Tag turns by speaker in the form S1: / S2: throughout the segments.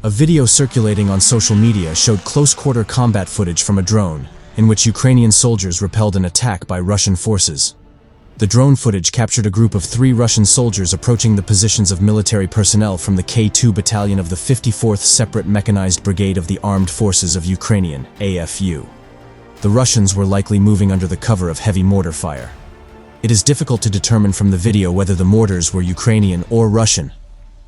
S1: A video circulating on social media showed close-quarter combat footage from a drone, in which Ukrainian soldiers repelled an attack by Russian forces. The drone footage captured a group of 3 Russian soldiers approaching the positions of military personnel from the K2 Battalion of the 54th Separate Mechanized Brigade of the Armed Forces of Ukrainian, AFU. The Russians were likely moving under the cover of heavy mortar fire. It is difficult to determine from the video whether the mortars were Ukrainian or Russian.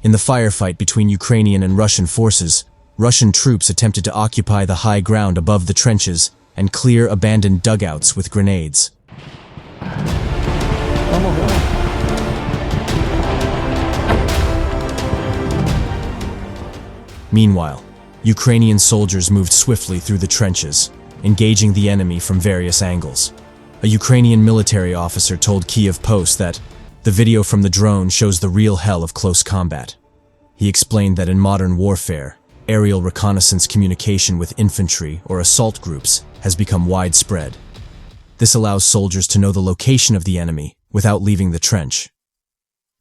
S1: In the firefight between Ukrainian and Russian forces, Russian troops attempted to occupy the high ground above the trenches and clear abandoned dugouts with grenades. Meanwhile, Ukrainian soldiers moved swiftly through the trenches, engaging the enemy from various angles. A Ukrainian military officer told Kyiv Post that the video from the drone shows the real hell of close combat. He explained that in modern warfare, aerial reconnaissance communication with infantry or assault groups has become widespread. This allows soldiers to know the location of the enemy without leaving the trench.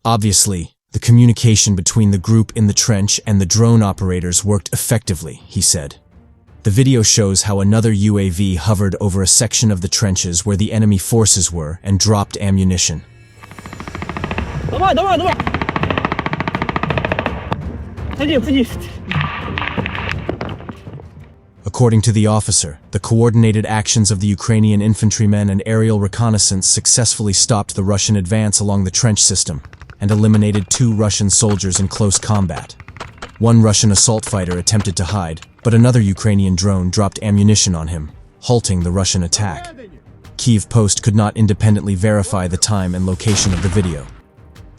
S1: Obviously, the communication between the group in the trench and the drone operators worked effectively, he said. The video shows how another UAV hovered over a section of the trenches where the enemy forces were and dropped ammunition. According to the officer, the coordinated actions of the Ukrainian infantrymen and aerial reconnaissance successfully stopped the Russian advance along the trench system and eliminated 2 Russian soldiers in close combat. 1 Russian assault fighter attempted to hide, but another Ukrainian drone dropped ammunition on him, halting the Russian attack. Kyiv Post could not independently verify the time and location of the video.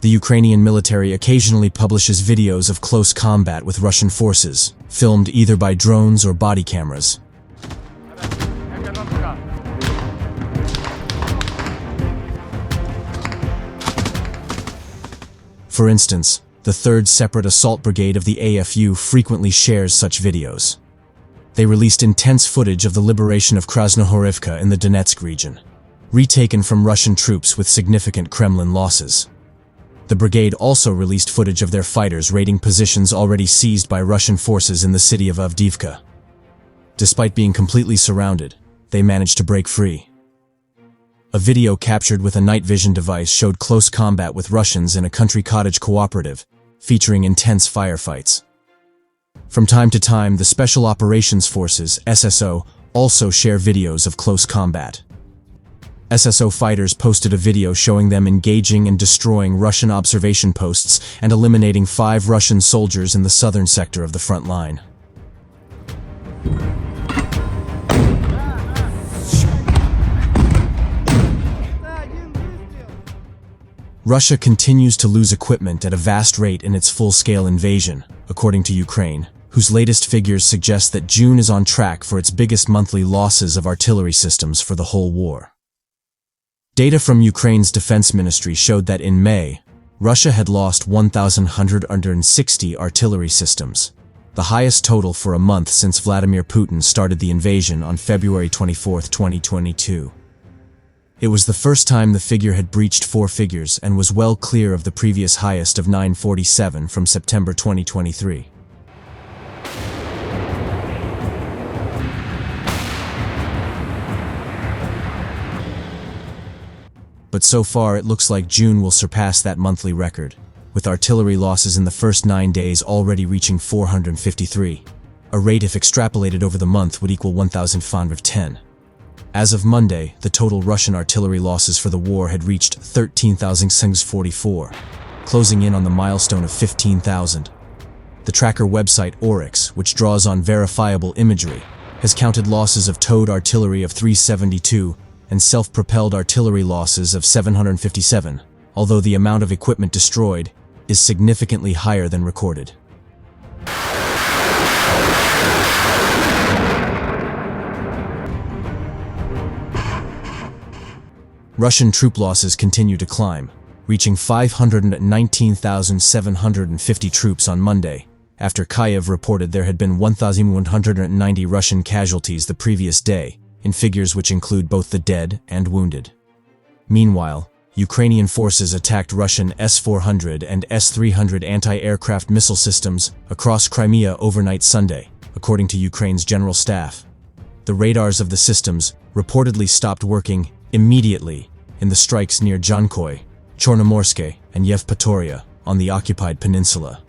S1: The Ukrainian military occasionally publishes videos of close combat with Russian forces, filmed either by drones or body cameras. For instance, the 3rd Separate Assault Brigade of the AFU frequently shares such videos. They released intense footage of the liberation of Krasnohorivka in the Donetsk region, retaken from Russian troops with significant Kremlin losses. The brigade also released footage of their fighters raiding positions already seized by Russian forces in the city of Avdiivka. Despite being completely surrounded, they managed to break free. A video captured with a night vision device showed close combat with Russians in a country cottage cooperative, featuring intense firefights. From time to time, the Special Operations Forces, SSO, also share videos of close combat. SSO fighters posted a video showing them engaging and destroying Russian observation posts and eliminating 5 Russian soldiers in the southern sector of the front line. Russia continues to lose equipment at a vast rate in its full-scale invasion, according to Ukraine, whose latest figures suggest that June is on track for its biggest monthly losses of artillery systems for the whole war. Data from Ukraine's defense ministry showed that in May, Russia had lost 1,160 artillery systems, the highest total for a month since Vladimir Putin started the invasion on February 24, 2022. It was the first time the figure had breached 4 figures and was well clear of the previous highest of 947 from September 2023. But so far it looks like June will surpass that monthly record, with artillery losses in the first 9 days already reaching 453. A rate if extrapolated over the month would equal 1,510. As of Monday, the total Russian artillery losses for the war had reached 13,644, closing in on the milestone of 15,000. The tracker website Oryx, which draws on verifiable imagery, has counted losses of towed artillery of 372 and self-propelled artillery losses of 757, although the amount of equipment destroyed is significantly higher than recorded. Russian troop losses continue to climb, reaching 519,750 troops on Monday, after Kyiv reported there had been 1,190 Russian casualties the previous day, in figures which include both the dead and wounded. Meanwhile, Ukrainian forces attacked Russian S-400 and S-300 anti-aircraft missile systems across Crimea overnight Sunday, according to Ukraine's general staff. The radars of the systems reportedly stopped working immediately in the strikes near Jankoy, Chornomorske, and Yevpatoria on the occupied peninsula.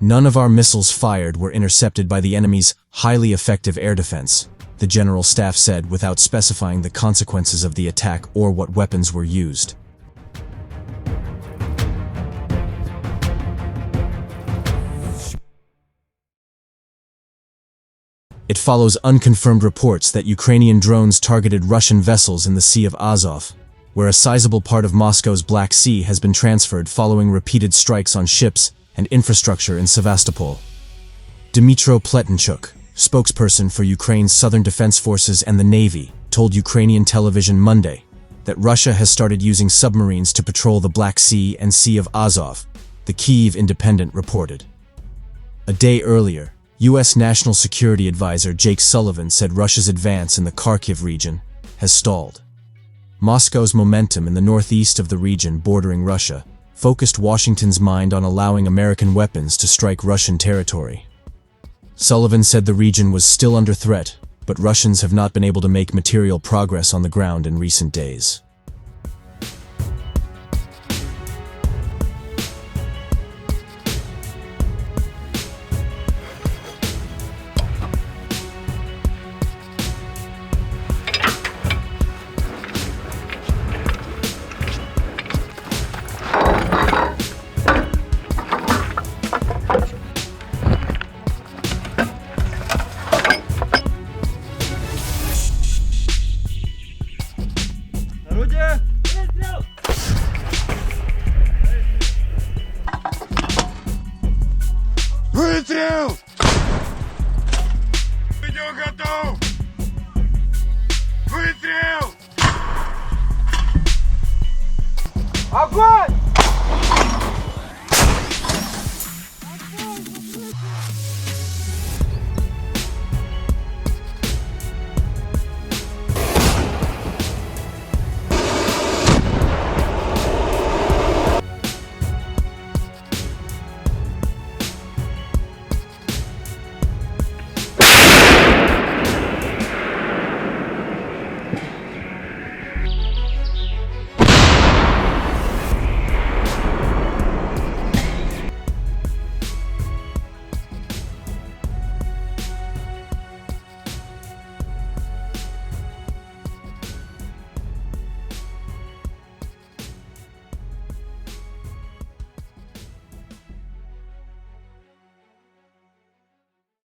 S1: None of our missiles fired were intercepted by the enemy's highly effective air defense, the general staff said, without specifying the consequences of the attack or what weapons were used. It follows unconfirmed reports that Ukrainian drones targeted Russian vessels in the Sea of Azov, where a sizable part of Moscow's Black Sea has been transferred following repeated strikes on ships and infrastructure in Sevastopol. Dmytro Pletenchuk, spokesperson for Ukraine's Southern Defense Forces and the Navy, told Ukrainian television Monday that Russia has started using submarines to patrol the Black Sea and Sea of Azov, the Kyiv Independent reported. A day earlier, U.S. National Security Advisor Jake Sullivan said Russia's advance in the Kharkiv region has stalled. Moscow's momentum in the northeast of the region bordering Russia focused Washington's mind on allowing American weapons to strike Russian territory. Sullivan said the region was still under threat, but Russians have not been able to make material progress on the ground in recent days.
S2: Выстрел! Видео готов! Выстрел! Огонь!